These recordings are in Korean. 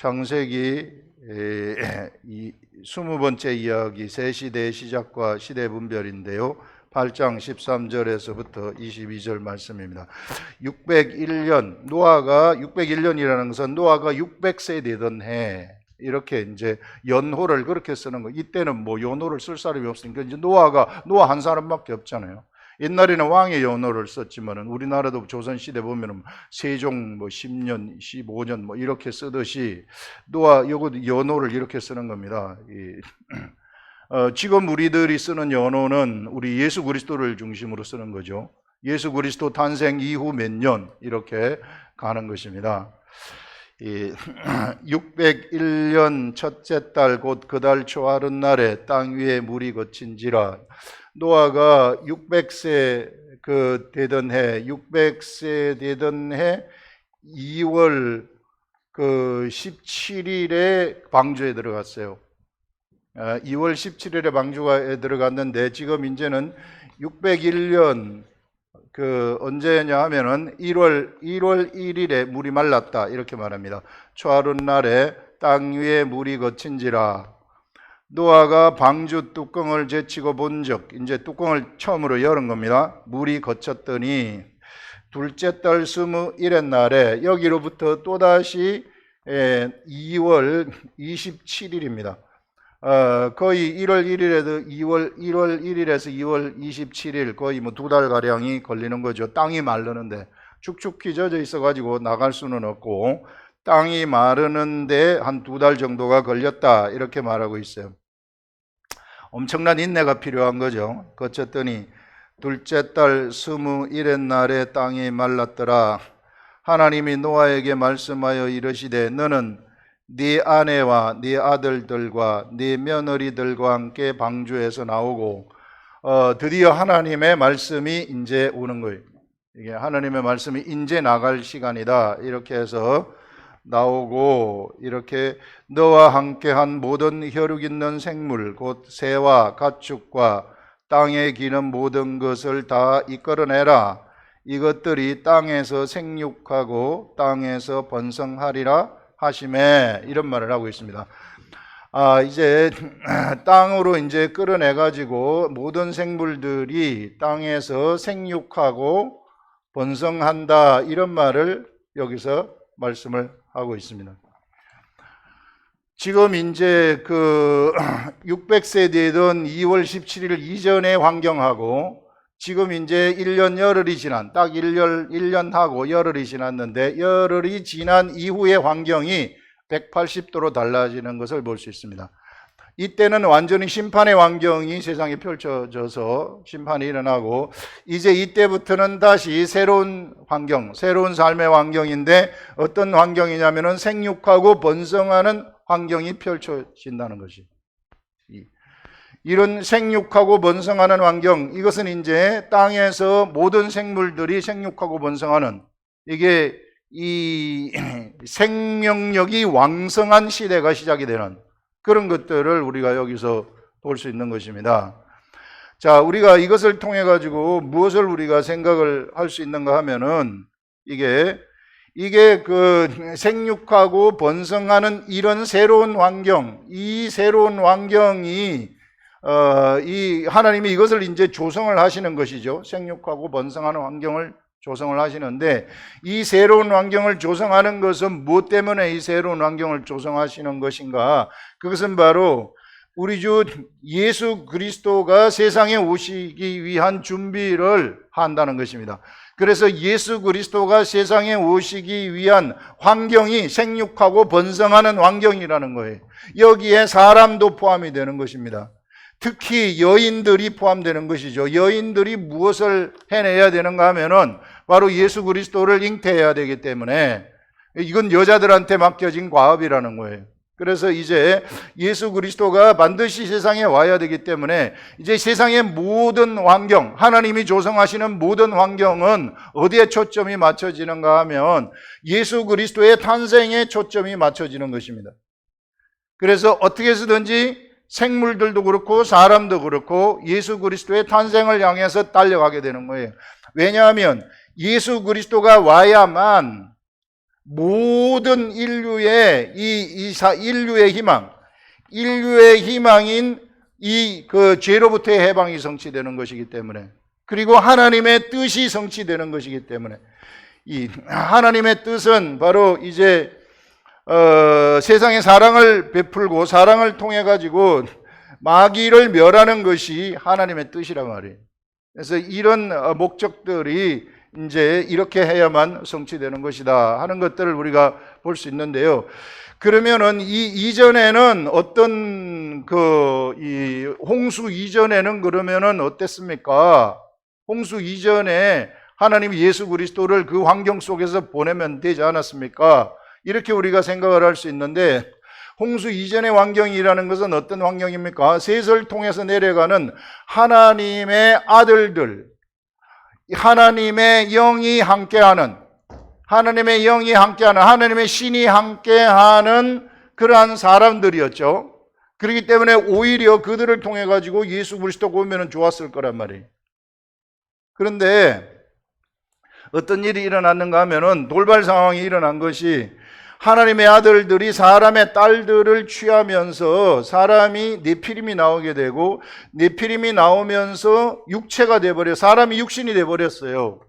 창세기 20번째 이야기 새 시대의 시작과 시대 분별인데요. 8장 13절에서부터 22절 말씀입니다. 601년, 노아가 601년이라는 것은 노아가 600세 되던 해, 이렇게 이제 연호를 그렇게 쓰는 거. 이때는 뭐 연호를 쓸 사람이 없으니까 이제 노아 한 사람밖에 없잖아요. 옛날에는 왕의 연호를 썼지만은 우리나라도 조선 시대 보면은 세종 뭐 10년, 15년 뭐 이렇게 쓰듯이 노아 요것도 연호를 이렇게 쓰는 겁니다. 지금 우리들이 쓰는 연호는 우리 예수 그리스도를 중심으로 쓰는 거죠. 예수 그리스도 탄생 이후 몇 년 이렇게 가는 것입니다. 601년 첫째 달 곧 그 달 초하룻 날에 땅 위에 물이 거친지라. 노아가 600세 되던 해 2월 17일에 방주에 들어갔어요. 2월 17일에 방주에 들어갔는데 지금 이제는 601년 언제냐 하면은 1월 1일에 물이 말랐다 이렇게 말합니다. 초하룻 날에 땅 위에 물이 거친지라. 노아가 방주 뚜껑을 제치고 본즉, 이제 뚜껑을 처음으로 열은 겁니다. 물이 거쳤더니 둘째 달 21의 날에, 여기로부터 또다시 2월 27일입니다. 거의 1월 1일에도 1월 1일에서 2월 27일 거의 뭐 두 달 가량이 걸리는 거죠. 땅이 마르는데 축축히 젖어 있어가지고 나갈 수는 없고 땅이 마르는데 한 두 달 정도가 걸렸다 이렇게 말하고 있어요. 엄청난 인내가 필요한 거죠. 거쳤더니 둘째 달 21의 날에 땅이 말랐더라. 하나님이 노아에게 말씀하여 이르시되 너는 네 아내와 네 아들들과 네 며느리들과 함께 방주에서 나오고, 드디어 하나님의 말씀이 이제 오는 거예요. 이게 하나님의 말씀이 이제 나갈 시간이다 이렇게 해서 나오고, 이렇게 너와 함께한 모든 혈육 있는 생물 곧 새와 가축과 땅에 기는 모든 것을 다 이끌어내라. 이것들이 땅에서 생육하고 땅에서 번성하리라 하시매, 이런 말을 하고 있습니다. 이제 땅으로 이제 끌어내 가지고 모든 생물들이 땅에서 생육하고 번성한다 이런 말을 여기서 말씀을 하고 있습니다. 지금 이제 600세 되던 2월 17일 이전의 환경하고 지금 이제 1년 열흘이 지난, 딱 1년하고 열흘이 지났는데, 열흘이 지난 이후의 환경이 180도로 달라지는 것을 볼 수 있습니다. 이때는 완전히 심판의 환경이 세상에 펼쳐져서 심판이 일어나고, 이제 이때부터는 다시 새로운 환경, 새로운 삶의 환경인데, 어떤 환경이냐면은 생육하고 번성하는 환경이 펼쳐진다는 것이. 이런 생육하고 번성하는 환경, 이것은 이제 땅에서 모든 생물들이 생육하고 번성하는, 이게 이 생명력이 왕성한 시대가 시작이 되는 그런 것들을 우리가 여기서 볼 수 있는 것입니다. 자, 우리가 이것을 통해 가지고 무엇을 우리가 생각을 할 수 있는가 하면은, 이게 생육하고 번성하는 이런 새로운 환경, 이 새로운 환경이 이 하나님이 이것을 이제 조성을 하시는 것이죠. 생육하고 번성하는 환경을 조성을 하시는데, 이 새로운 환경을 조성하는 것은 무엇 때문에 이 새로운 환경을 조성하시는 것인가? 그것은 바로 우리 주 예수 그리스도가 세상에 오시기 위한 준비를 한다는 것입니다. 그래서 예수 그리스도가 세상에 오시기 위한 환경이 생육하고 번성하는 환경이라는 거예요. 여기에 사람도 포함이 되는 것입니다. 특히 여인들이 포함되는 것이죠. 여인들이 무엇을 해내야 되는가 하면은 바로 예수 그리스도를 잉태해야 되기 때문에, 이건 여자들한테 맡겨진 과업이라는 거예요. 그래서 이제 예수 그리스도가 반드시 세상에 와야 되기 때문에, 이제 세상의 모든 환경, 하나님이 조성하시는 모든 환경은 어디에 초점이 맞춰지는가 하면 예수 그리스도의 탄생에 초점이 맞춰지는 것입니다. 그래서 어떻게 해서든지 생물들도 그렇고 사람도 그렇고 예수 그리스도의 탄생을 향해서 달려가게 되는 거예요. 왜냐하면 예수 그리스도가 와야만 모든 인류의 인류의 희망인 이 그 죄로부터의 해방이 성취되는 것이기 때문에, 그리고 하나님의 뜻이 성취되는 것이기 때문에, 이 하나님의 뜻은 바로 이제 세상에 사랑을 베풀고 사랑을 통해 가지고 마귀를 멸하는 것이 하나님의 뜻이란 말이에요. 그래서 이런 목적들이 이제 이렇게 해야만 성취되는 것이다 하는 것들을 우리가 볼 수 있는데요. 그러면은 이전에는 어떤 이 홍수 이전에는 그러면은 어땠습니까? 홍수 이전에 하나님이 예수 그리스도를 그 환경 속에서 보내면 되지 않았습니까? 이렇게 우리가 생각을 할 수 있는데, 홍수 이전의 환경이라는 것은 어떤 환경입니까? 셋을 통해서 내려가는 하나님의 아들들, 하나님의 영이 함께하는, 하나님의 신이 함께하는 그러한 사람들이었죠. 그렇기 때문에 오히려 그들을 통해 가지고 예수 그리스도가 오면 좋았을 거란 말이에요. 그런데 어떤 일이 일어났는가 하면은 돌발 상황이 일어난 것이, 하나님의 아들들이 사람의 딸들을 취하면서 사람이 네피림이 나오게 되고, 네피림이 나오면서 육체가 돼버려, 사람이 육신이 돼버렸어요.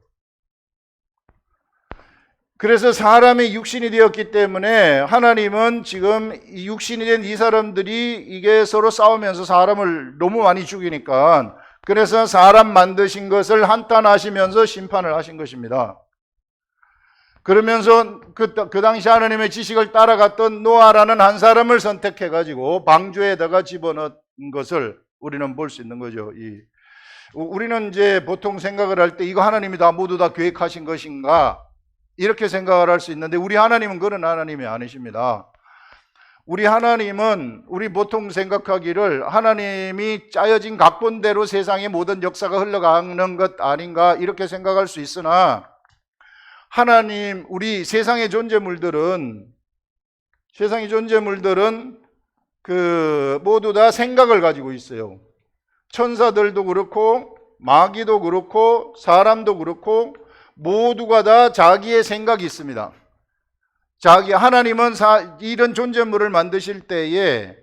그래서 사람이 육신이 되었기 때문에 하나님은 지금 이 육신이 된 이 사람들이 이게 서로 싸우면서 사람을 너무 많이 죽이니까, 그래서 사람 만드신 것을 한탄하시면서 심판을 하신 것입니다. 그러면서 그 당시 하나님의 지식을 따라갔던 노아라는 한 사람을 선택해가지고 방주에다가 집어넣은 것을 우리는 볼 수 있는 거죠. 우리는 이제 보통 생각을 할 때 이거 하나님이 다 모두 다 계획하신 것인가, 이렇게 생각을 할 수 있는데, 우리 하나님은 그런 하나님이 아니십니다. 우리 하나님은, 우리 보통 생각하기를 하나님이 짜여진 각본대로 세상의 모든 역사가 흘러가는 것 아닌가, 이렇게 생각할 수 있으나, 하나님, 우리 세상의 존재물들은 모두 다 생각을 가지고 있어요. 천사들도 그렇고 마귀도 그렇고 사람도 그렇고 모두가 다 자기의 생각이 있습니다. 하나님은 이런 존재물을 만드실 때에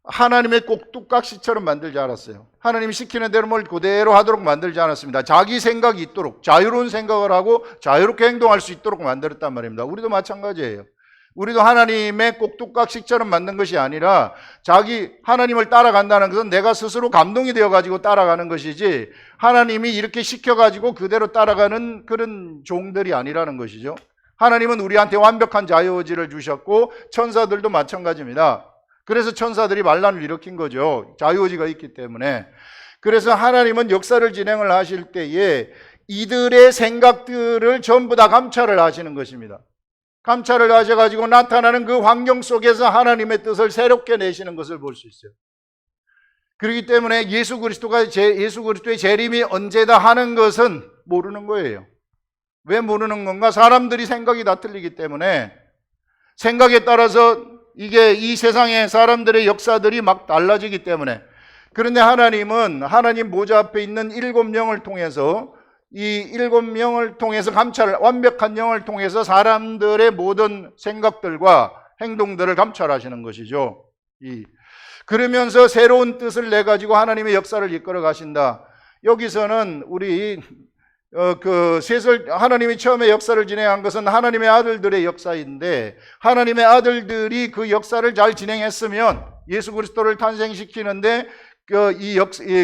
하나님의 꼭두각시처럼 만들지 않았어요. 하나님이 시키는 대로 뭘 그대로 하도록 만들지 않았습니다. 자기 생각이 있도록, 자유로운 생각을 하고 자유롭게 행동할 수 있도록 만들었단 말입니다. 우리도 마찬가지예요. 우리도 하나님의 꼭두각시처럼 만든 것이 아니라, 하나님을 따라간다는 것은 내가 스스로 감동이 되어가지고 따라가는 것이지, 하나님이 이렇게 시켜가지고 그대로 따라가는 그런 종들이 아니라는 것이죠. 하나님은 우리한테 완벽한 자유의지를 주셨고, 천사들도 마찬가지입니다. 그래서 천사들이 반란을 일으킨 거죠. 자유의지가 있기 때문에. 그래서 하나님은 역사를 진행을 하실 때에 이들의 생각들을 전부 다 감찰을 하시는 것입니다. 감찰을 하셔가지고 나타나는 그 환경 속에서 하나님의 뜻을 새롭게 내시는 것을 볼 수 있어요. 그렇기 때문에 예수 그리스도의 재림이 언제다 하는 것은 모르는 거예요. 왜 모르는 건가? 사람들이 생각이 다 틀리기 때문에, 생각에 따라서 이 세상의 사람들의 역사들이 막 달라지기 때문에. 그런데 하나님은 하나님 보좌 앞에 있는 7명을 통해서, 이 7명을 통해서 완벽한 영을 통해서 사람들의 모든 생각들과 행동들을 감찰하시는 것이죠. 그러면서 새로운 뜻을 내 가지고 하나님의 역사를 이끌어 가신다. 여기서는 우리 하나님이 처음에 역사를 진행한 것은 하나님의 아들들의 역사인데, 하나님의 아들들이 그 역사를 잘 진행했으면, 예수 그리스도를 탄생시키는데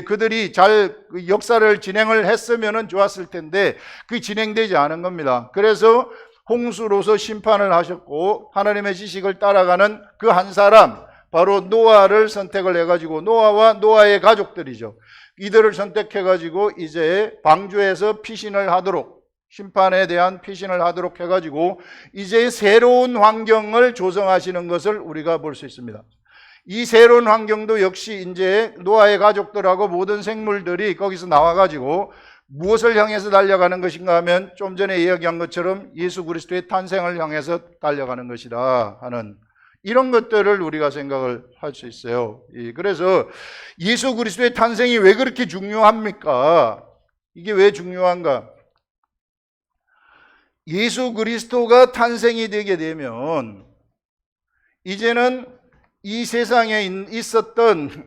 그들이 잘 역사를 진행을 했으면 좋았을 텐데, 그게 진행되지 않은 겁니다. 그래서 홍수로서 심판을 하셨고, 하나님의 지식을 따라가는 그 한 사람, 바로 노아를 선택을 해가지고, 노아와 노아의 가족들이죠. 이들을 선택해가지고 이제 방주에서 피신을 하도록, 심판에 대한 피신을 하도록 해가지고 이제 새로운 환경을 조성하시는 것을 우리가 볼 수 있습니다. 이 새로운 환경도 역시 이제 노아의 가족들하고 모든 생물들이 거기서 나와가지고 무엇을 향해서 달려가는 것인가 하면, 좀 전에 이야기한 것처럼 예수 그리스도의 탄생을 향해서 달려가는 것이다 하는, 이런 것들을 우리가 생각을 할 수 있어요. 그래서 예수 그리스도의 탄생이 왜 그렇게 중요합니까? 이게 왜 중요한가? 예수 그리스도가 탄생이 되게 되면 이제는 이 세상에 있었던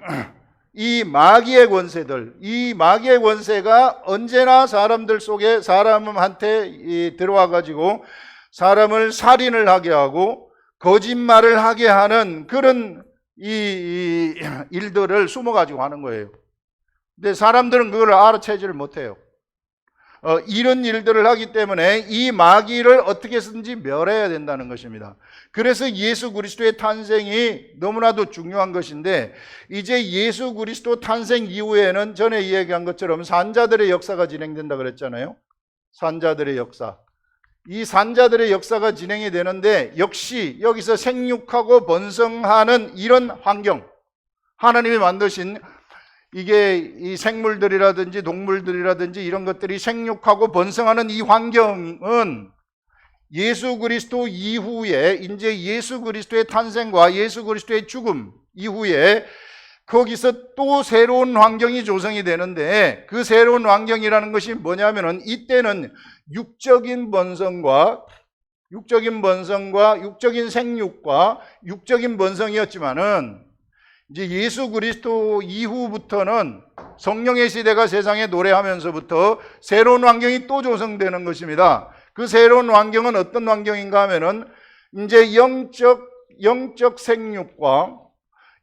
이 마귀의 권세들, 이 마귀의 권세가 언제나 사람들 속에 사람한테 들어와 가지고 사람을 살인을 하게 하고 거짓말을 하게 하는 그런 이 일들을 숨어 가지고 하는 거예요. 근데 사람들은 그걸 알아채지를 못해요. 이런 일들을 하기 때문에 이 마귀를 어떻게든지 멸해야 된다는 것입니다. 그래서 예수 그리스도의 탄생이 너무나도 중요한 것인데, 이제 예수 그리스도 탄생 이후에는 전에 이야기한 것처럼 산자들의 역사가 진행된다 그랬잖아요. 산자들의 역사. 이 산자들의 역사가 진행이 되는데 역시 여기서 생육하고 번성하는 이런 환경, 하나님이 만드신 이게 이 생물들이라든지 동물들이라든지 이런 것들이 생육하고 번성하는 이 환경은 예수 그리스도 이후에, 이제 예수 그리스도의 탄생과 예수 그리스도의 죽음 이후에 거기서 또 새로운 환경이 조성이 되는데, 그 새로운 환경이라는 것이 뭐냐면은 이때는 육적인 번성과 육적인 생육과 육적인 번성이었지만은, 이제 예수 그리스도 이후부터는 성령의 시대가 세상에 노래하면서부터 새로운 환경이 또 조성되는 것입니다. 그 새로운 환경은 어떤 환경인가 하면은 이제 영적 생육과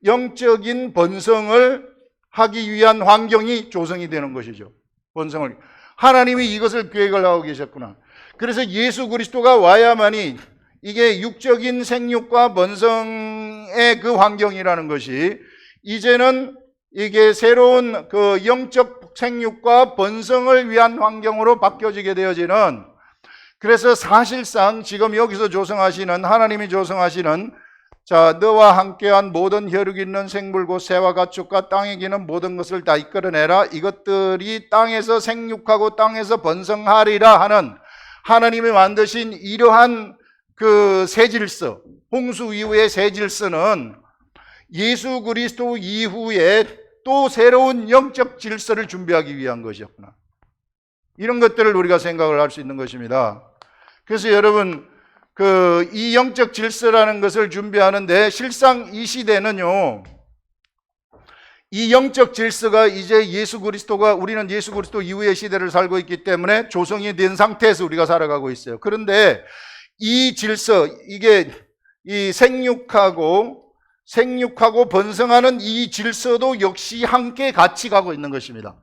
영적인 번성을 하기 위한 환경이 조성이 되는 것이죠. 번성을. 하나님이 이것을 계획을 하고 계셨구나. 그래서 예수 그리스도가 와야만이 이게 육적인 생육과 번성의 그 환경이라는 것이 이제는 이게 새로운 그 영적 생육과 번성을 위한 환경으로 바뀌어지게 되어지는, 그래서 사실상 지금 여기서 조성하시는, 하나님이 조성하시는, 자, 너와 함께한 모든 혈육 있는 생물 곧 새와 가축과 땅에 기는 모든 것을 다 이끌어내라. 이것들이 땅에서 생육하고 땅에서 번성하리라 하는 하나님이 만드신 이러한 그 새 질서, 홍수 이후의 새 질서는 예수 그리스도 이후에 또 새로운 영적 질서를 준비하기 위한 것이었구나. 이런 것들을 우리가 생각을 할 수 있는 것입니다. 그래서 여러분, 이 영적 질서라는 것을 준비하는데 실상 이 시대는요, 이 영적 질서가 이제 우리는 예수 그리스도 이후의 시대를 살고 있기 때문에 조성이 된 상태에서 우리가 살아가고 있어요. 그런데 이 질서, 이게 이 생육하고 번성하는 이 질서도 역시 함께 같이 가고 있는 것입니다.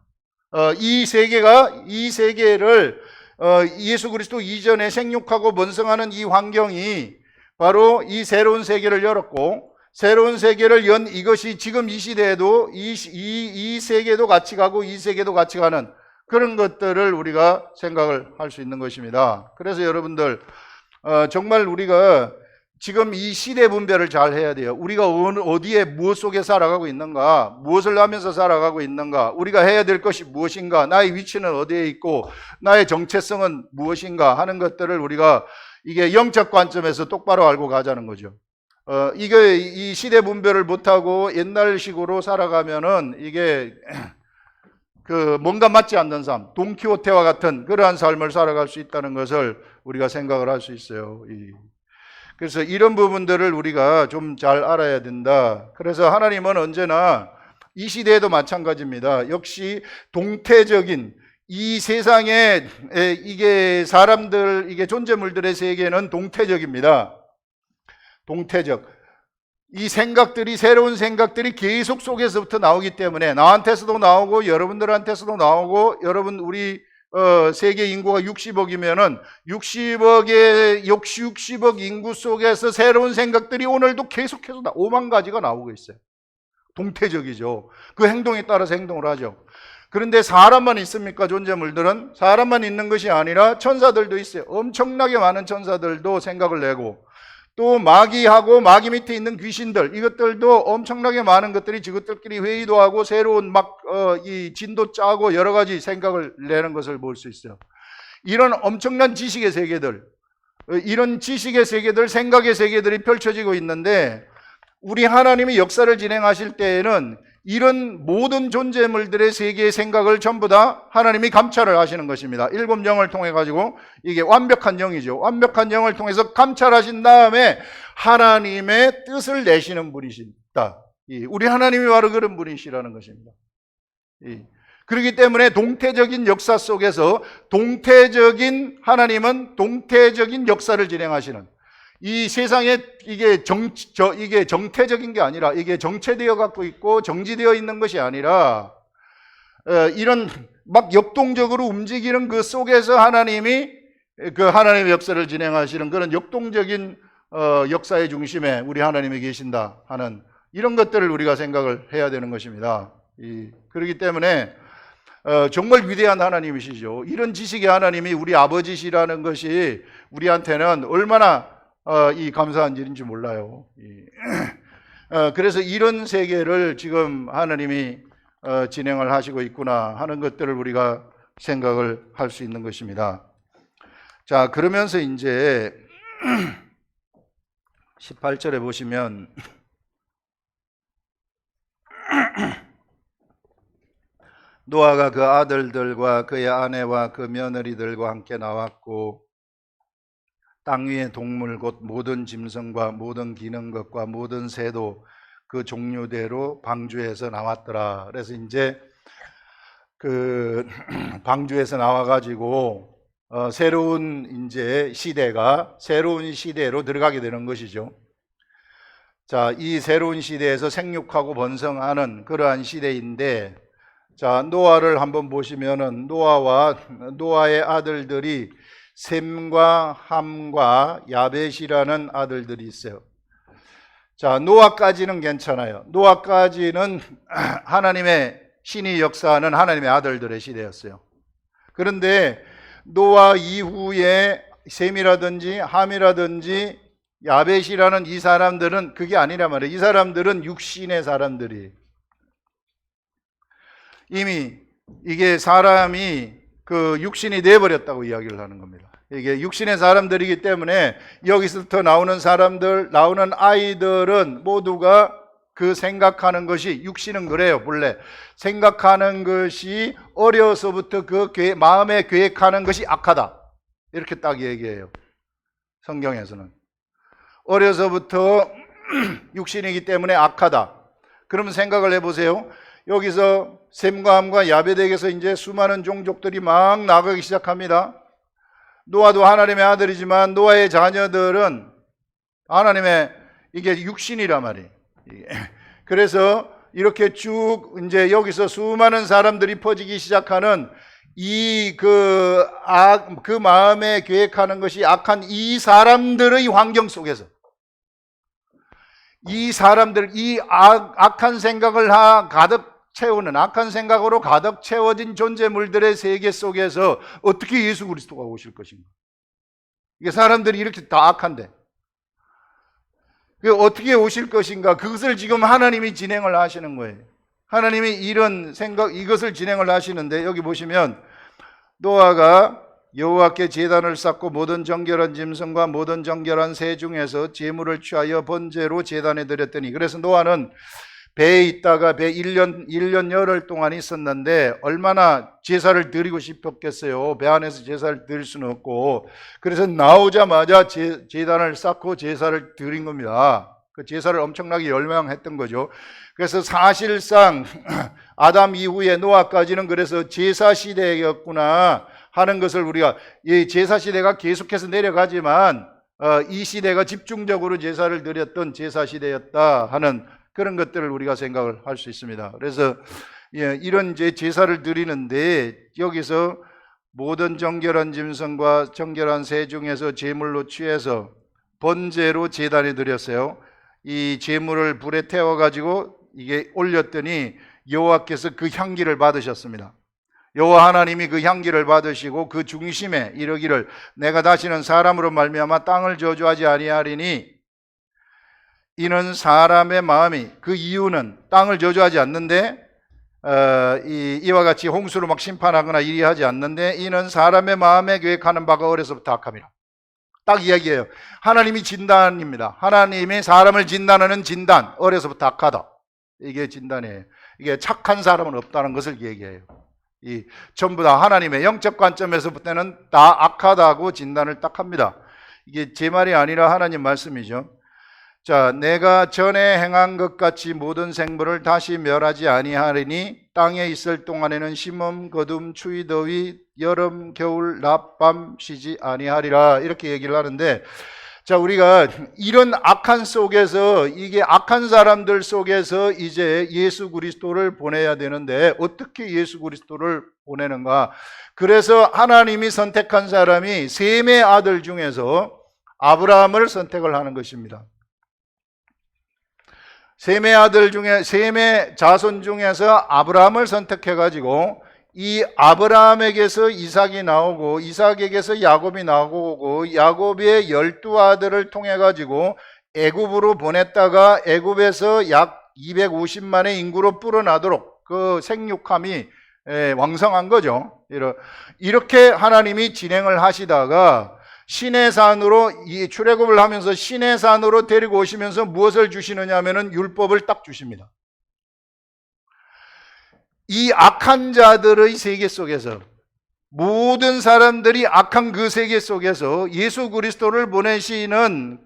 이 세계를 예수 그리스도 이전에 생육하고 번성하는 이 환경이 바로 이 새로운 세계를 열었고, 새로운 세계를 연 이것이 지금 이 시대에도 이 세계도 같이 가고 이 세계도 같이 가는 그런 것들을 우리가 생각을 할 수 있는 것입니다. 그래서 여러분들, 정말 우리가 지금 이 시대 분별을 잘 해야 돼요. 우리가 어디에 무엇 속에 살아가고 있는가, 무엇을 하면서 살아가고 있는가, 우리가 해야 될 것이 무엇인가, 나의 위치는 어디에 있고 나의 정체성은 무엇인가 하는 것들을 우리가 이게 영적 관점에서 똑바로 알고 가자는 거죠. 이게 이 시대 분별을 못하고 옛날식으로 살아가면은 이게 뭔가 맞지 않는 삶, 돈키호테와 같은 그러한 삶을 살아갈 수 있다는 것을 우리가 생각을 할 수 있어요. 그래서 이런 부분들을 우리가 좀 잘 알아야 된다. 그래서 하나님은 언제나 이 시대에도 마찬가지입니다. 역시 동태적인 이 세상에 이게 사람들, 이게 존재물들의 세계는 동태적입니다. 동태적. 이 생각들이, 새로운 생각들이 계속 속에서부터 나오기 때문에 나한테서도 나오고 여러분들한테서도 나오고, 여러분 우리 세계 인구가 60억이면은 60억 인구 속에서 새로운 생각들이 오늘도 계속해서 5만 가지가 나오고 있어요. 동태적이죠. 그 행동에 따라서 행동을 하죠. 그런데 사람만 있습니까? 존재물들은 사람만 있는 것이 아니라 천사들도 있어요. 엄청나게 많은 천사들도 생각을 내고, 또 마귀하고 마귀 밑에 있는 귀신들, 이것들도 엄청나게 많은 것들이 저것들끼리 회의도 하고 새로운 이 진도 짜고 여러 가지 생각을 내는 것을 볼 수 있어요. 이런 엄청난 지식의 세계들, 이런 지식의 세계들, 생각의 세계들이 펼쳐지고 있는데, 우리 하나님이 역사를 진행하실 때에는 이런 모든 존재물들의 세계의 생각을 전부 다 하나님이 감찰을 하시는 것입니다. 7 영을 통해 가지고 이게 완벽한 영이죠. 완벽한 영을 통해서 감찰하신 다음에 하나님의 뜻을 내시는 분이시다. 우리 하나님이 바로 그런 분이시라는 것입니다. 그렇기 때문에 동태적인 역사 속에서 하나님은 동태적인 역사를 진행하시는, 이 세상에 이게 정태적인 게 아니라 이게 정체되어 갖고 있고 정지되어 있는 것이 아니라 이런 막 역동적으로 움직이는 그 속에서 하나님의 역사를 진행하시는 그런 역동적인 역사의 중심에 우리 하나님이 계신다 하는 이런 것들을 우리가 생각을 해야 되는 것입니다. 그렇기 때문에 정말 위대한 하나님이시죠. 이런 지식의 하나님이 우리 아버지시라는 것이 우리한테는 얼마나 이 감사한 일인지 몰라요. 그래서 이런 세계를 지금 하나님이 진행을 하시고 있구나 하는 것들을 우리가 생각을 할 수 있는 것입니다. 자, 그러면서 이제 18절에 보시면 노아가 그 아들들과 그의 아내와 그 며느리들과 함께 나왔고 땅 위의 동물 곧 모든 짐승과 모든 기는 것과 모든 새도 그 종류대로 방주에서 나왔더라. 그래서 이제 그 방주에서 나와가지고 새로운 시대로 들어가게 되는 것이죠. 자, 이 새로운 시대에서 생육하고 번성하는 그러한 시대인데, 자, 노아를 한번 보시면은 노아의 아들들이 셈과 함과 야벳이라는 아들들이 있어요. 자, 노아까지는 괜찮아요. 노아까지는 하나님의 신이 역사하는 하나님의 아들들의 시대였어요. 그런데 노아 이후에 셈이라든지 함이라든지 야벳이라는 이 사람들은 그게 아니란 말이에요. 이 사람들은 육신의 사람들이, 이미 이게 사람이 그 육신이 돼버렸다고 이야기를 하는 겁니다. 이게 육신의 사람들이기 때문에 여기서부터 나오는 아이들은 모두가 그 생각하는 것이, 육신은 그래요. 본래 생각하는 것이 어려서부터 그 마음에 계획하는 것이 악하다, 이렇게 딱 얘기해요. 성경에서는 어려서부터 육신이기 때문에 악하다. 그러면 생각을 해보세요. 여기서 셈과 함과 야벳에게서 이제 수많은 종족들이 막 나가기 시작합니다. 노아도 하나님의 아들이지만 노아의 자녀들은 하나님의 이게 육신이란 말이에요. 그래서 이렇게 쭉 이제 여기서 수많은 사람들이 퍼지기 시작하는 그 마음에 계획하는 것이 악한 이 사람들의 환경 속에서 이 악한 생각을 악한 생각으로 가득 채워진 존재물들의 세계 속에서 어떻게 예수 그리스도가 오실 것인가? 이게 사람들이 이렇게 다 악한데 어떻게 오실 것인가? 그것을 지금 하나님이 진행을 하시는 거예요. 하나님이 이것을 진행을 하시는데, 여기 보시면 노아가 여호와께 제단을 쌓고 모든 정결한 짐승과 모든 정결한 새 중에서 제물을 취하여 번제로 제단에 드렸더니, 그래서 노아는 배에 있다가 배 1년 열흘 동안 있었는데 얼마나 제사를 드리고 싶었겠어요. 배 안에서 제사를 드릴 수는 없고, 그래서 나오자마자 제단을 쌓고 제사를 드린 겁니다. 그 제사를 엄청나게 열망했던 거죠. 그래서 사실상 아담 이후에 노아까지는 그래서 제사 시대였구나 하는 것을 우리가, 이 제사 시대가 계속해서 내려가지만 이 시대가 집중적으로 제사를 드렸던 제사 시대였다 하는 그런 것들을 우리가 생각을 할 수 있습니다. 그래서 이런 제사를 드리는데, 여기서 모든 정결한 짐승과 정결한 새 중에서 제물로 취해서 번제로 제단에 드렸어요. 이 제물을 불에 태워가지고 이게 올렸더니 여호와께서 그 향기를 받으셨습니다. 여호와 하나님이 그 향기를 받으시고 그 중심에 이르기를, 내가 다시는 사람으로 말미암아 땅을 저주하지 아니하리니, 이는 사람의 마음이, 그 이유는 땅을 저주하지 않는데 이와 같이 홍수로 막 심판하거나 이리 하지 않는데, 이는 사람의 마음에 계획하는 바가 어려서부터 악함이라. 딱 이야기예요. 하나님이 진단입니다. 하나님이 사람을 진단하는 진단, 어려서부터 악하다, 이게 진단이에요. 이게 착한 사람은 없다는 것을 얘기해요. 이 전부 다 하나님의 영적 관점에서 볼 때는 다 악하다고 진단을 딱 합니다. 이게 제 말이 아니라 하나님 말씀이죠. 자, 내가 전에 행한 것 같이 모든 생물을 다시 멸하지 아니하리니 땅에 있을 동안에는 심음, 거둠, 추위, 더위, 여름, 겨울, 낮, 밤 쉬지 아니하리라, 이렇게 얘기를 하는데, 자, 우리가 이런 악한 속에서, 이게 악한 사람들 속에서 이제 예수 그리스도를 보내야 되는데 어떻게 예수 그리스도를 보내는가? 그래서 하나님이 선택한 사람이 셈의 아들 중에서 아브라함을 선택을 하는 것입니다. 셈의 아들 중에, 셈의 자손 중에서 아브라함을 선택해 가지고 이 아브라함에게서 이삭이 나오고 이삭에게서 야곱이 나오고 야곱의 12아들을 통해 가지고 애굽으로 보냈다가 애굽에서 약 250만의 인구로 불어나도록 그 생육함이 왕성한 거죠. 이렇게 하나님이 진행을 하시다가 시내산으로, 이 출애굽을 하면서 시내산으로 데리고 오시면서 무엇을 주시느냐 하면은 율법을 딱 주십니다. 이 악한 자들의 세계 속에서, 모든 사람들이 악한 그 세계 속에서 예수 그리스도를 보내시는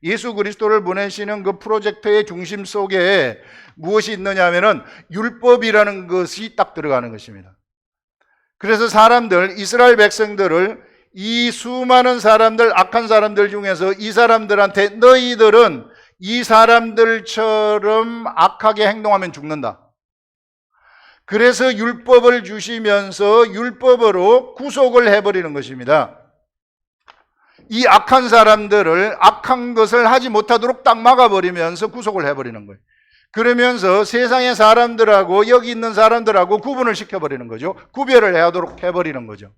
예수 그리스도를 보내시는 그 프로젝트의 중심 속에 무엇이 있느냐 하면은 율법이라는 것이 딱 들어가는 것입니다. 그래서 사람들, 이스라엘 백성들을, 이 수많은 사람들, 악한 사람들 중에서 이 사람들한테 너희들은 이 사람들처럼 악하게 행동하면 죽는다. 그래서 율법을 주시면서 율법으로 구속을 해버리는 것입니다. 이 악한 사람들을 악한 것을 하지 못하도록 딱 막아버리면서 구속을 해버리는 거예요. 그러면서 세상의 사람들하고 여기 있는 사람들하고 구분을 시켜버리는 거죠. 구별을 하도록 해버리는 거죠.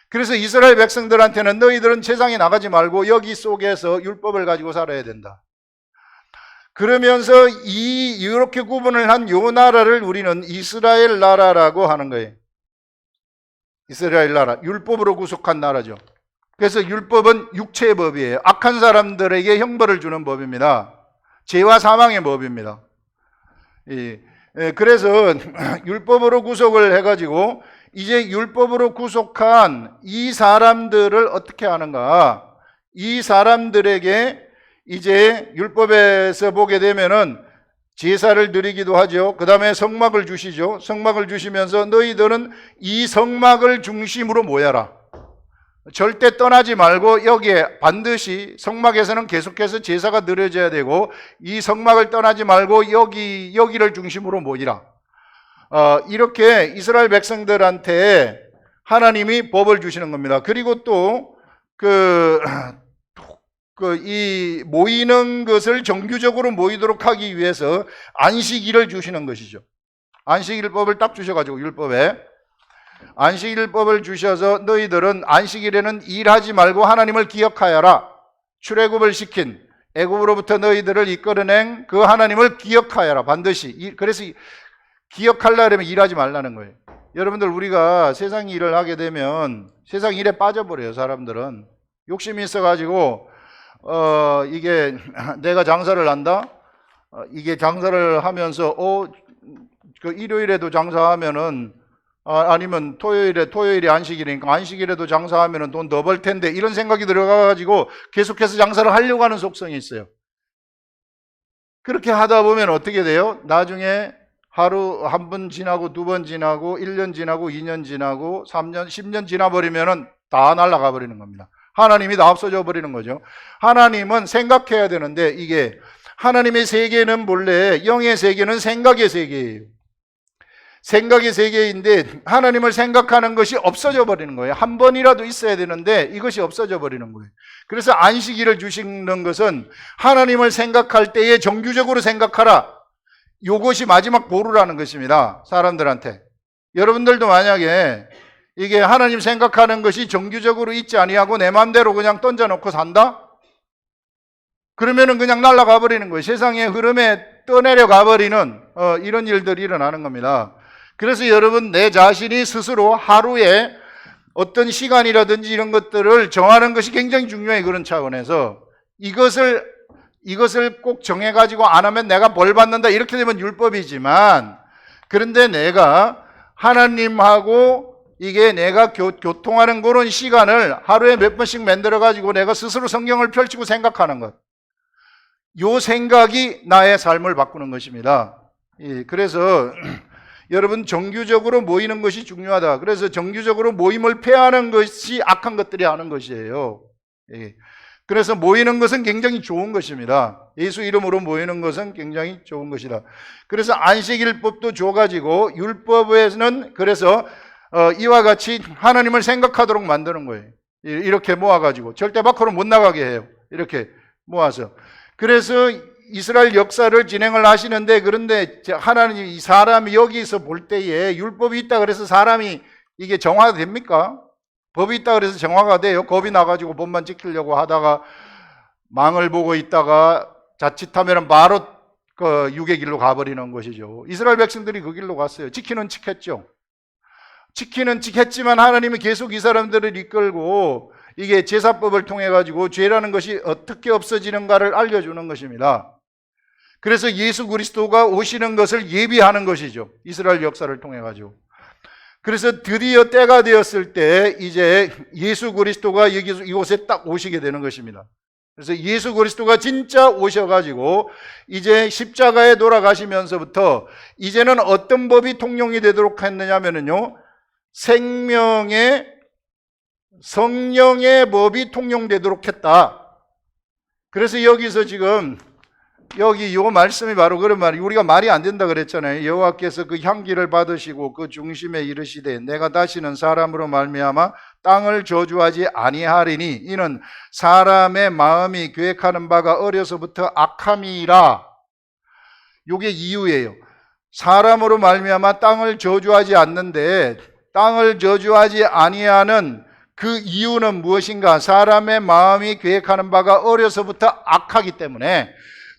그래서 이스라엘 백성들한테는 너희들은 세상에 나가지 말고 여기 속에서 율법을 가지고 살아야 된다. 그러면서 이렇게 구분을 한 요 나라를 우리는 이스라엘 나라라고 하는 거예요. 이스라엘 나라, 율법으로 구속한 나라죠. 그래서 율법은 육체의 법이에요. 악한 사람들에게 형벌을 주는 법입니다. 죄와 사망의 법입니다. 그래서 율법으로 구속을 해가지고 이제 율법으로 구속한 이 사람들을 어떻게 하는가? 이 사람들에게 이제 율법에서 보게 되면은 제사를 드리기도 하죠. 그 다음에 성막을 주시죠. 성막을 주시면서 너희들은 이 성막을 중심으로 모여라. 절대 떠나지 말고 여기에 반드시 성막에서는 계속해서 제사가 드려져야 되고 이 성막을 떠나지 말고 여기를 중심으로 모이라. 이렇게 이스라엘 백성들한테 하나님이 법을 주시는 겁니다. 그리고 또 이 모이는 것을 정규적으로 모이도록 하기 위해서 안식일을 주시는 것이죠. 안식일법을 딱 주셔가지고 율법에 안식일법을 주셔서 너희들은 안식일에는 일하지 말고 하나님을 기억하여라. 출애굽을 시킨 애굽으로부터 너희들을 이끌어낸 그 하나님을 기억하여라. 반드시. 그래서 기억하려면 일하지 말라는 거예요. 여러분들, 우리가 세상 일을 하게 되면 세상 일에 빠져버려요. 사람들은 욕심이 있어가지고 이게 내가 장사를 한다. 이게 장사를 하면서 그 일요일에도 장사하면은 아니면 토요일이 안식일이니까 안식일에도 장사하면은 돈 더 벌 텐데 이런 생각이 들어가가지고 계속해서 장사를 하려고 하는 속성이 있어요. 그렇게 하다 보면 어떻게 돼요? 나중에 하루 한 번 지나고 두 번 지나고 1년 지나고 2년 지나고 3년 10년 지나버리면은 다 날아가 버리는 겁니다. 하나님이 다 없어져 버리는 거죠. 하나님은 생각해야 되는데, 이게 하나님의 세계는 본래, 영의 세계는 생각의 세계예요. 생각의 세계인데 하나님을 생각하는 것이 없어져 버리는 거예요. 한 번이라도 있어야 되는데 이것이 없어져 버리는 거예요. 그래서 안식일을 주시는 것은 하나님을 생각할 때에 정규적으로 생각하라. 이것이 마지막 보루라는 것입니다. 사람들한테. 여러분들도 만약에 이게 하나님 생각하는 것이 정규적으로 있지 아니하고 내 마음대로 그냥 던져놓고 산다? 그러면은 그냥 날아가 버리는 거예요. 세상의 흐름에 떠내려가 버리는 이런 일들이 일어나는 겁니다. 그래서 여러분, 내 자신이 스스로 하루에 어떤 시간이라든지 이런 것들을 정하는 것이 굉장히 중요해요. 그런 차원에서 이것을 이것을 꼭 정해가지고 안 하면 내가 벌 받는다 이렇게 되면 율법이지만, 그런데 내가 하나님하고 이게 내가 교통하는 그런 시간을 하루에 몇 번씩 만들어가지고 내가 스스로 성경을 펼치고 생각하는 것, 요 생각이 나의 삶을 바꾸는 것입니다. 그래서 여러분, 정규적으로 모이는 것이 중요하다. 그래서 정규적으로 모임을 폐하는 것이 악한 것들이 하는 것이에요. 그래서 모이는 것은 굉장히 좋은 것입니다. 예수 이름으로 모이는 것은 굉장히 좋은 것이다. 그래서 안식일법도 줘가지고 율법에는 그래서 이와 같이 하나님을 생각하도록 만드는 거예요. 이렇게 모아가지고 절대 밖으로 못 나가게 해요. 이렇게 모아서. 그래서 이스라엘 역사를 진행을 하시는데, 그런데 하나님, 이 사람이 여기서 볼 때에 율법이 있다 그래서 사람이 이게 정화가 됩니까? 법이 있다 그래서 정화가 돼요? 겁이 나가지고 법만 지키려고 하다가 망을 보고 있다가 자칫하면 바로 그 육의 길로 가버리는 것이죠. 이스라엘 백성들이 그 길로 갔어요. 지키는 지켰죠. 지키는 지켰지만 하나님이 계속 이 사람들을 이끌고 이게 제사법을 통해 가지고 죄라는 것이 어떻게 없어지는가를 알려주는 것입니다. 그래서 예수 그리스도가 오시는 것을 예비하는 것이죠. 이스라엘 역사를 통해 가지고. 그래서 드디어 때가 되었을 때 이제 예수 그리스도가 이곳에 딱 오시게 되는 것입니다. 그래서 예수 그리스도가 진짜 오셔가지고 이제 십자가에 돌아가시면서부터 이제는 어떤 법이 통용이 되도록 했느냐면요, 성령의 법이 통용되도록 했다. 그래서 여기서 지금 여기 요 말씀이 바로 그런 말이, 우리가 말이 안 된다 그랬잖아요. 여호와께서 그 향기를 받으시고 그 중심에 이르시되 내가 다시는 사람으로 말미암아 땅을 저주하지 아니하리니 이는 사람의 마음이 계획하는 바가 어려서부터 악함이라. 요게 이유예요. 사람으로 말미암아 땅을 저주하지 않는데, 땅을 저주하지 아니하는 그 이유는 무엇인가? 사람의 마음이 계획하는 바가 어려서부터 악하기 때문에,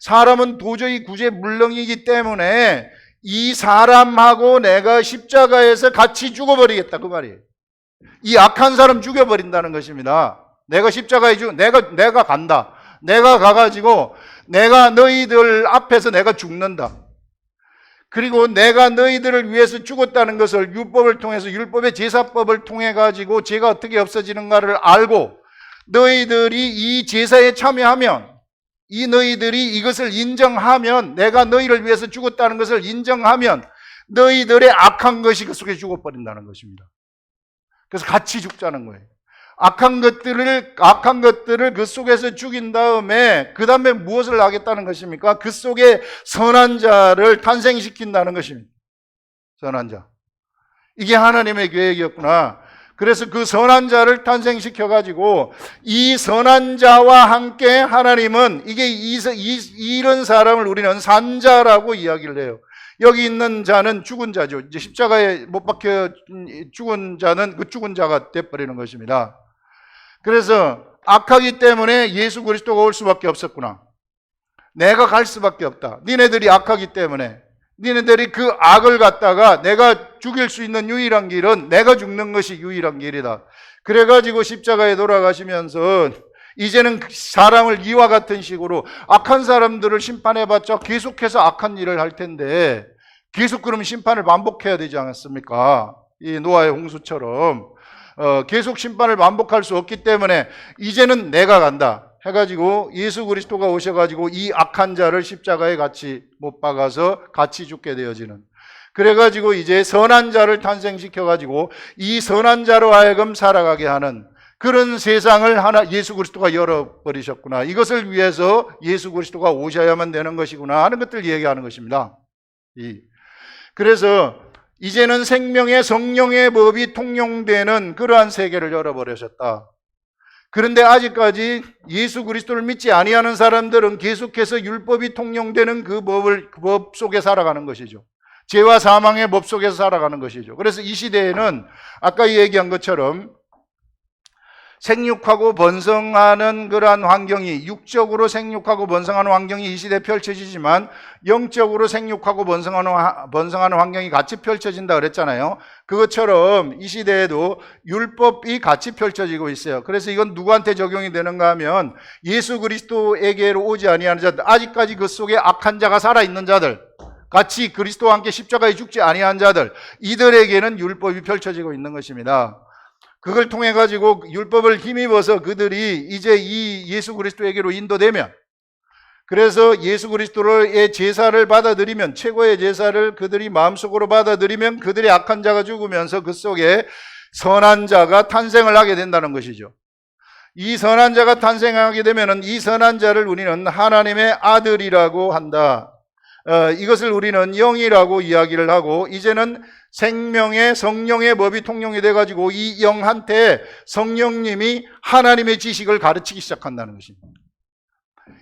사람은 도저히 구제불능이기 때문에 이 사람하고 내가 십자가에서 같이 죽어버리겠다, 그 말이에요. 이 악한 사람 죽여버린다는 것입니다. 내가 십자가에 내가 간다. 내가 가가지고 내가 너희들 앞에서 내가 죽는다. 그리고 내가 너희들을 위해서 죽었다는 것을 율법을 통해서, 율법의 제사법을 통해 가지고 죄가 어떻게 없어지는가를 알고, 너희들이 이 제사에 참여하면, 이 너희들이 이것을 인정하면, 내가 너희를 위해서 죽었다는 것을 인정하면 너희들의 악한 것이 그 속에 죽어버린다는 것입니다. 그래서 같이 죽자는 거예요. 악한 것들을 그 속에서 죽인 다음에 그 다음에 무엇을 하겠다는 것입니까? 그 속에 선한 자를 탄생시킨다는 것입니다. 선한 자. 이게 하나님의 계획이었구나. 그래서 그 선한 자를 탄생시켜가지고 이 선한 자와 함께 하나님은, 이게 이런 사람을 우리는 산자라고 이야기를 해요. 여기 있는 자는 죽은 자죠. 이제 십자가에 못 박혀 죽은 자는 그 죽은 자가 돼버리는 것입니다. 그래서 악하기 때문에 예수 그리스도가 올 수밖에 없었구나. 내가 갈 수밖에 없다. 니네들이 악하기 때문에, 니네들이 그 악을 갖다가 내가 죽일 수 있는 유일한 길은 내가 죽는 것이 유일한 길이다. 그래가지고 십자가에 돌아가시면서 이제는 사람을 이와 같은 식으로 악한 사람들을 심판해봤자 계속해서 악한 일을 할 텐데, 계속 그러면 심판을 반복해야 되지 않았습니까? 이 노아의 홍수처럼 계속 심판을 반복할 수 없기 때문에 이제는 내가 간다 해가지고 예수 그리스도가 오셔가지고 이 악한 자를 십자가에 같이 못 박아서 같이 죽게 되어지는, 그래가지고 이제 선한 자를 탄생시켜가지고 이 선한 자로 하여금 살아가게 하는 그런 세상을 예수 그리스도가 열어버리셨구나. 이것을 위해서 예수 그리스도가 오셔야만 되는 것이구나 하는 것들을 얘기하는 것입니다. 그래서 이제는 생명의 성령의 법이 통용되는 그러한 세계를 열어버리셨다. 그런데 아직까지 예수 그리스도를 믿지 아니하는 사람들은 계속해서 율법이 통용되는 그 법 속에 살아가는 것이죠. 죄와 사망의 법 속에서 살아가는 것이죠. 그래서 이 시대에는 아까 얘기한 것처럼 생육하고 번성하는 그러한 환경이, 육적으로 생육하고 번성하는 환경이 이 시대에 펼쳐지지만 영적으로 생육하고 번성하는 환경이 같이 펼쳐진다 그랬잖아요. 그것처럼 이 시대에도 율법이 같이 펼쳐지고 있어요. 그래서 이건 누구한테 적용이 되는가 하면 예수 그리스도에게로 오지 아니하는 자들, 아직까지 그 속에 악한 자가 살아있는 자들, 같이 그리스도와 함께 십자가에 죽지 아니한 자들, 이들에게는 율법이 펼쳐지고 있는 것입니다. 그걸 통해 가지고 율법을 힘입어서 그들이 이제 이 예수 그리스도에게로 인도되면, 그래서 예수 그리스도의 제사를 받아들이면, 최고의 제사를 그들이 마음속으로 받아들이면 그들의 악한 자가 죽으면서 그 속에 선한 자가 탄생을 하게 된다는 것이죠. 이 선한 자가 탄생하게 되면 이 선한 자를 우리는 하나님의 아들이라고 한다. 이것을 우리는 영이라고 이야기를 하고, 이제는 생명의 성령의 법이 통용이 돼가지고 이 영한테 성령님이 하나님의 지식을 가르치기 시작한다는 것입니다.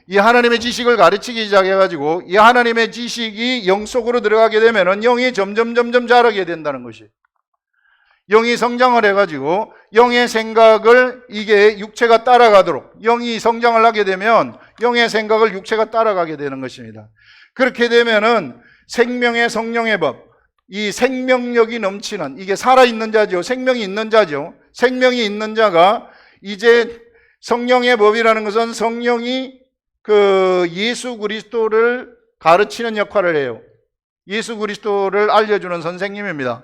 이 하나님의 지식을 가르치기 시작해가지고 이 하나님의 지식이 영 속으로 들어가게 되면 영이 점점 자라게 된다는 것이에요. 영이 성장을 해가지고 영의 생각을 이게 육체가 따라가도록, 영이 성장을 하게 되면 영의 생각을 육체가 따라가게 되는 것입니다. 그렇게 되면은 생명의 성령의 법, 이 생명력이 넘치는, 이게 살아있는 자죠. 생명이 있는 자죠. 생명이 있는 자가 이제 성령의 법이라는 것은 성령이 그 예수 그리스도를 가르치는 역할을 해요. 예수 그리스도를 알려주는 선생님입니다.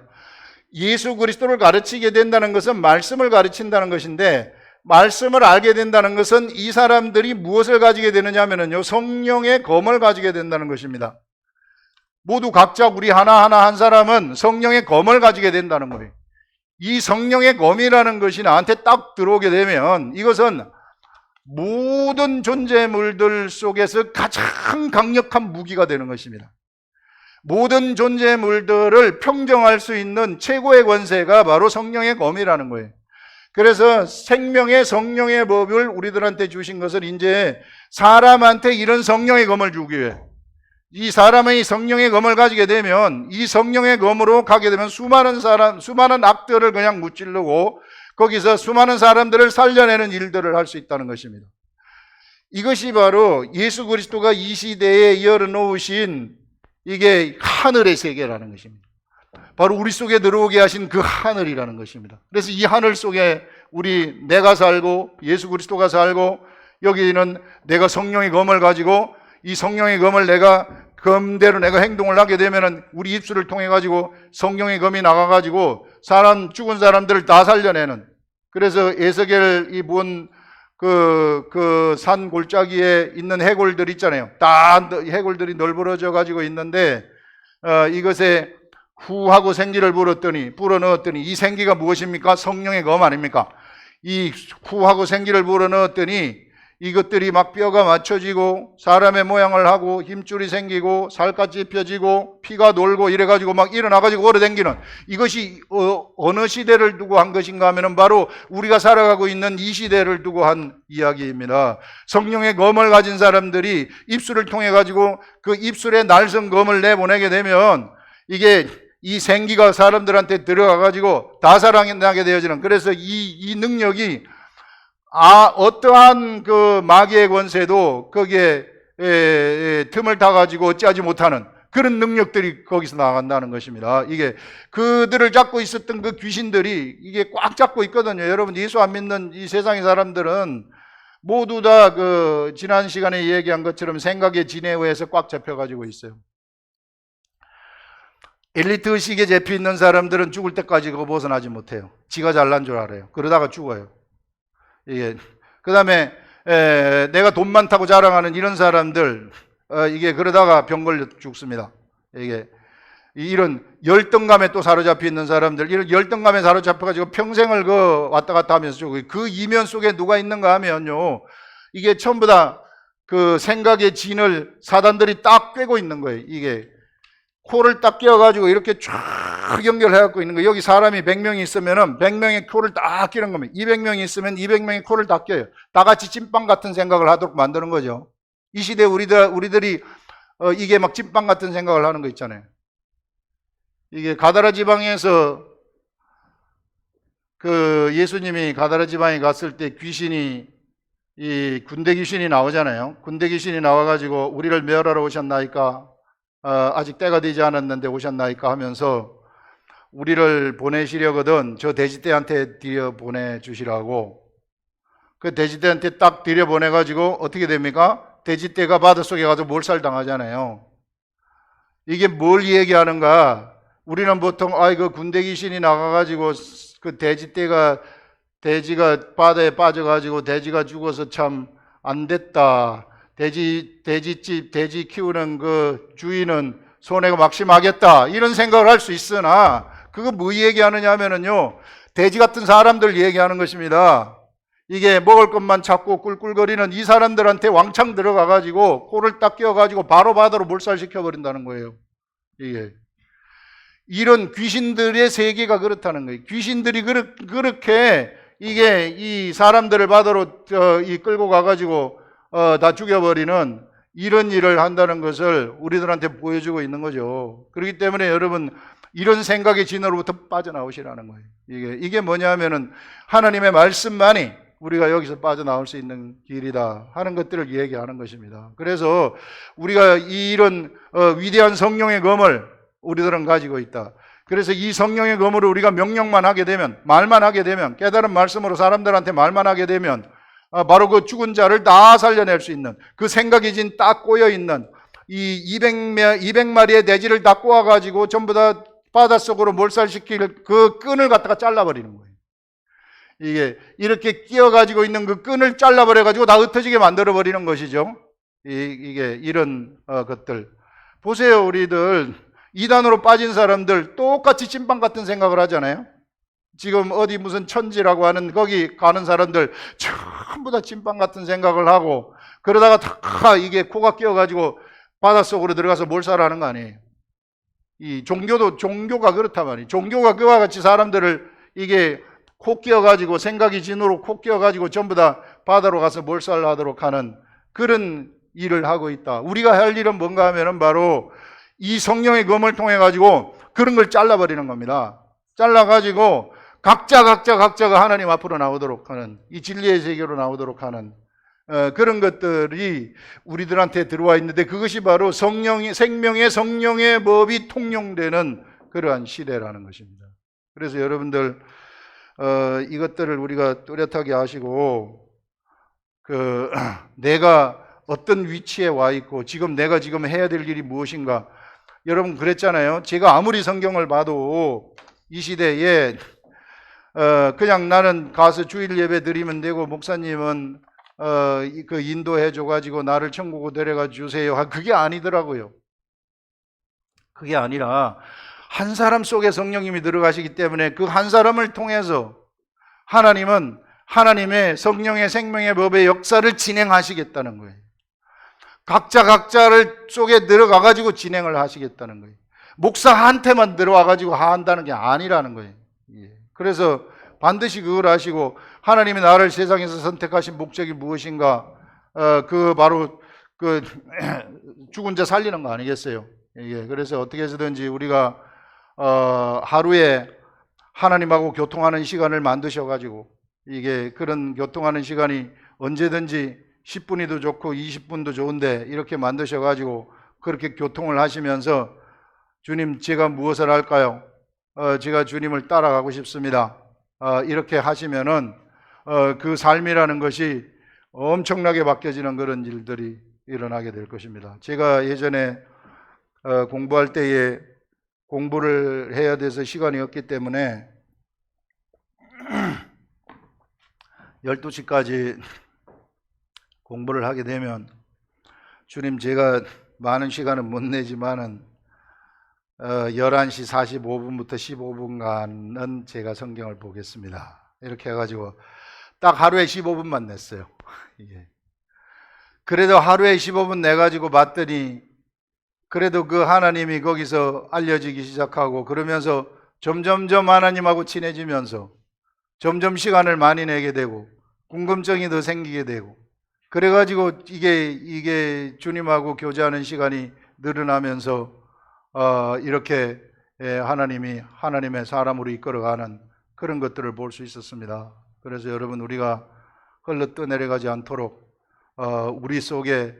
예수 그리스도를 가르치게 된다는 것은 말씀을 가르친다는 것인데, 말씀을 알게 된다는 것은 이 사람들이 무엇을 가지게 되느냐 하면요, 성령의 검을 가지게 된다는 것입니다. 모두 각자 우리 하나하나 한 사람은 성령의 검을 가지게 된다는 거예요. 이 성령의 검이라는 것이 나한테 딱 들어오게 되면 이것은 모든 존재물들 속에서 가장 강력한 무기가 되는 것입니다. 모든 존재물들을 평정할 수 있는 최고의 권세가 바로 성령의 검이라는 거예요. 그래서 생명의 성령의 법을 우리들한테 주신 것을 이제 사람한테 이런 성령의 검을 주기 위해, 이 사람의 성령의 검을 가지게 되면 이 성령의 검으로 가게 되면 수많은 악들을 그냥 무찌르고 거기서 수많은 사람들을 살려내는 일들을 할 수 있다는 것입니다. 이것이 바로 예수 그리스도가 이 시대에 열어놓으신 이게 하늘의 세계라는 것입니다. 바로 우리 속에 들어오게 하신 그 하늘이라는 것입니다. 그래서 이 하늘 속에 내가 살고 예수 그리스도가 살고, 여기는 내가 성령의 검을 가지고 이 성령의 검을 내가 검대로 내가 행동을 하게 되면은 우리 입술을 통해 가지고 성령의 검이 나가 가지고 죽은 사람들을 다 살려내는, 그래서 에스겔 이본 그 산 골짜기에 있는 해골들 있잖아요. 다 해골들이 널브러져 가지고 있는데 이것에 후하고 생기를 불어넣었더니 이 생기가 무엇입니까? 성령의 검 아닙니까? 이 후하고 생기를 불어넣었더니 이것들이 막 뼈가 맞춰지고 사람의 모양을 하고 힘줄이 생기고 살갗이 펴지고 피가 돌고 이래가지고 막 일어나가지고 걸어다니는, 이것이 어느 시대를 두고 한 것인가 하면 바로 우리가 살아가고 있는 이 시대를 두고 한 이야기입니다. 성령의 검을 가진 사람들이 입술을 통해 가지고 그 입술에 날선 검을 내보내게 되면 이게 이 생기가 사람들한테 들어가 가지고 다 살아나게 되어지는, 그래서 이 능력이 어떠한 그 마귀의 권세도 거기에 틈을 타가지고 어찌하지 못하는 그런 능력들이 거기서 나간다는 것입니다. 이게 그들을 잡고 있었던 그 귀신들이 이게 꽉 잡고 있거든요. 여러분, 예수 안 믿는 이 세상의 사람들은 모두 다 그 지난 시간에 얘기한 것처럼 생각의 진에 의해서 꽉 잡혀가지고 있어요. 엘리트 의식에 잡혀 있는 사람들은 죽을 때까지 그거 벗어나지 못해요. 지가 잘난 줄 알아요. 그러다가 죽어요. 그 다음에 내가 돈 많다고 자랑하는 이런 사람들, 이게 그러다가 병 걸려 죽습니다. 이런 열등감에 또 사로잡혀 있는 사람들, 이런 열등감에 사로잡혀가지고 평생을 왔다 갔다 하면서 죽어요. 그 이면 속에 누가 있는가 하면요, 이게 전부 다 그 생각의 진을 사단들이 딱 꿰고 있는 거예요. 이게 코를 딱 끼워가지고 이렇게 쫙 연결해갖고 있는 거예요. 여기 사람이 100명이 있으면은 100명의 코를 딱 끼는 겁니다. 200명이 있으면 200명의 코를 딱 껴요. 다 같이 찐빵 같은 생각을 하도록 만드는 거죠. 이 시대에 우리들이 이게 막 찐빵 같은 생각을 하는 거 있잖아요. 이게 가다라 지방에서 그 예수님이 가다라 지방에 갔을 때 귀신이, 이 군대 귀신이 나오잖아요. 군대 귀신이 나와가지고 우리를 멸하러 오셨나이까? 아직 때가 되지 않았는데 오셨나이까? 하면서 우리를 보내시려거든 저 돼지떼한테 들여 보내주시라고. 그 돼지떼한테 딱 들여 보내가지고 어떻게 됩니까? 돼지떼가 바닷속에 가서 몰살당하잖아요. 이게 뭘 얘기하는가? 우리는 보통 그 군대 귀신이 나가가지고 그 돼지가 바다에 빠져가지고 돼지가 죽어서 참 안 됐다. 돼지집 돼지 키우는 그 주인은 손해가 막심하겠다. 이런 생각을 할 수 있으나 그거 뭐 얘기하느냐 하면은요, 돼지 같은 사람들 얘기하는 것입니다. 이게 먹을 것만 찾고 꿀꿀거리는 이 사람들한테 왕창 들어가가지고 코를 딱 끼워가지고 바로 바다로 몰살시켜버린다는 거예요. 이게 이런 귀신들의 세계가 그렇다는 거예요. 귀신들이 그렇게 이게 이 사람들을 바다로 끌고 가가지고 다 죽여버리는 이런 일을 한다는 것을 우리들한테 보여주고 있는 거죠. 그렇기 때문에 여러분, 이런 생각의 진으로부터 빠져나오시라는 거예요. 이게 뭐냐면은 하나님의 말씀만이 우리가 여기서 빠져나올 수 있는 길이다 하는 것들을 얘기하는 것입니다. 그래서 우리가 이런 위대한 성령의 검을 우리들은 가지고 있다. 그래서 이 성령의 검으로 우리가 명령만 하게 되면, 말만 하게 되면, 깨달은 말씀으로 사람들한테 말만 하게 되면 바로 그 죽은 자를 다 살려낼 수 있는, 그 생각이 진 딱 꼬여있는 이 200마리의 돼지를 다 꼬아가지고 전부 다 바닷속으로 몰살시킬 그 끈을 갖다가 잘라버리는 거예요. 이게 이렇게 끼어가지고 있는 그 끈을 잘라버려가지고 다 흩어지게 만들어버리는 것이죠. 이게 이런 것들. 보세요, 우리들 이단으로 빠진 사람들 똑같이 찐빵 같은 생각을 하잖아요. 지금 어디 무슨 천지라고 하는 거기 가는 사람들 전부 다 찐빵 같은 생각을 하고, 그러다가 다 이게 코가 끼어가지고 바닷속으로 들어가서 몰살하는 거 아니에요. 이 종교가 그렇단 말이에요. 종교가 그와 같이 사람들을 이게 코 끼어가지고 생각이 진으로 코 끼어가지고 전부 다 바다로 가서 몰살하도록 하는 그런 일을 하고 있다. 우리가 할 일은 뭔가 하면은 바로 이 성령의 검을 통해 가지고 그런 걸 잘라버리는 겁니다. 잘라가지고 각자가 하나님 앞으로 나오도록 하는, 이 진리의 세계로 나오도록 하는 그런 것들이 우리들한테 들어와 있는데, 그것이 바로 생명의 성령의 법이 통용되는 그러한 시대라는 것입니다. 그래서 여러분들 이것들을 우리가 뚜렷하게 아시고, 내가 어떤 위치에 와 있고 내가 지금 해야 될 일이 무엇인가. 여러분 그랬잖아요. 제가 아무리 성경을 봐도 이 시대에 그냥 나는 가서 주일 예배 드리면 되고 목사님은 그 인도해 줘가지고 나를 천국으로 데려가 주세요. 그게 아니더라고요. 그게 아니라 한 사람 속에 성령님이 들어가시기 때문에 그 한 사람을 통해서 하나님은 하나님의 성령의 생명의 법의 역사를 진행하시겠다는 거예요. 각자를 속에 들어가가지고 진행을 하시겠다는 거예요. 목사한테만 들어와가지고 한다는 게 아니라는 거예요. 그래서 반드시 그걸 아시고, 하나님이 나를 세상에서 선택하신 목적이 무엇인가, 바로 죽은 자 살리는 거 아니겠어요? 그래서 어떻게 해서든지 우리가 하루에 하나님하고 교통하는 시간을 만드셔가지고, 이게 그런 교통하는 시간이 언제든지 10분이도 좋고 20분도 좋은데 이렇게 만드셔가지고 그렇게 교통을 하시면서, 주님 제가 무엇을 할까요? 제가 주님을 따라가고 싶습니다. 이렇게 하시면은 그 삶이라는 것이 엄청나게 바뀌어지는 그런 일들이 일어나게 될 것입니다. 제가 예전에 공부할 때에 공부를 해야 돼서 시간이 없기 때문에 12시까지 공부를 하게 되면, 주님 제가 많은 시간은 못 내지만은 11시 45분부터 15분간은 제가 성경을 보겠습니다. 이렇게 해가지고 딱 하루에 15분만 냈어요. 그래도 하루에 15분 내가지고 봤더니 그래도 그 하나님이 거기서 알려지기 시작하고, 그러면서 점점점 하나님하고 친해지면서 점점 시간을 많이 내게 되고 궁금증이 더 생기게 되고, 그래가지고 이게 주님하고 교제하는 시간이 늘어나면서 이렇게 하나님이 하나님의 사람으로 이끌어가는 그런 것들을 볼 수 있었습니다. 그래서 여러분, 우리가 흘러 떠내려가지 않도록 우리 속에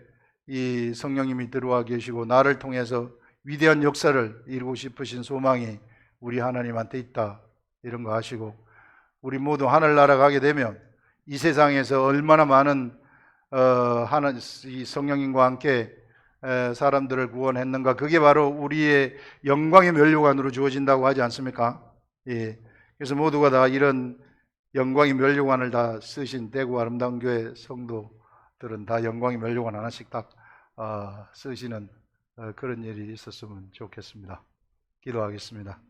이 성령님이 들어와 계시고 나를 통해서 위대한 역사를 이루고 싶으신 소망이 우리 하나님한테 있다, 이런 거 아시고, 우리 모두 하늘나라 가게 되면 이 세상에서 얼마나 많은 이 성령님과 함께 사람들을 구원했는가, 그게 바로 우리의 영광의 면류관으로 주어진다고 하지 않습니까? 예. 그래서 모두가 다 이런 영광의 면류관을 다 쓰신 대구 아름다운 교회 성도들은 다 영광의 면류관 하나씩 딱 쓰시는 그런 일이 있었으면 좋겠습니다. 기도하겠습니다.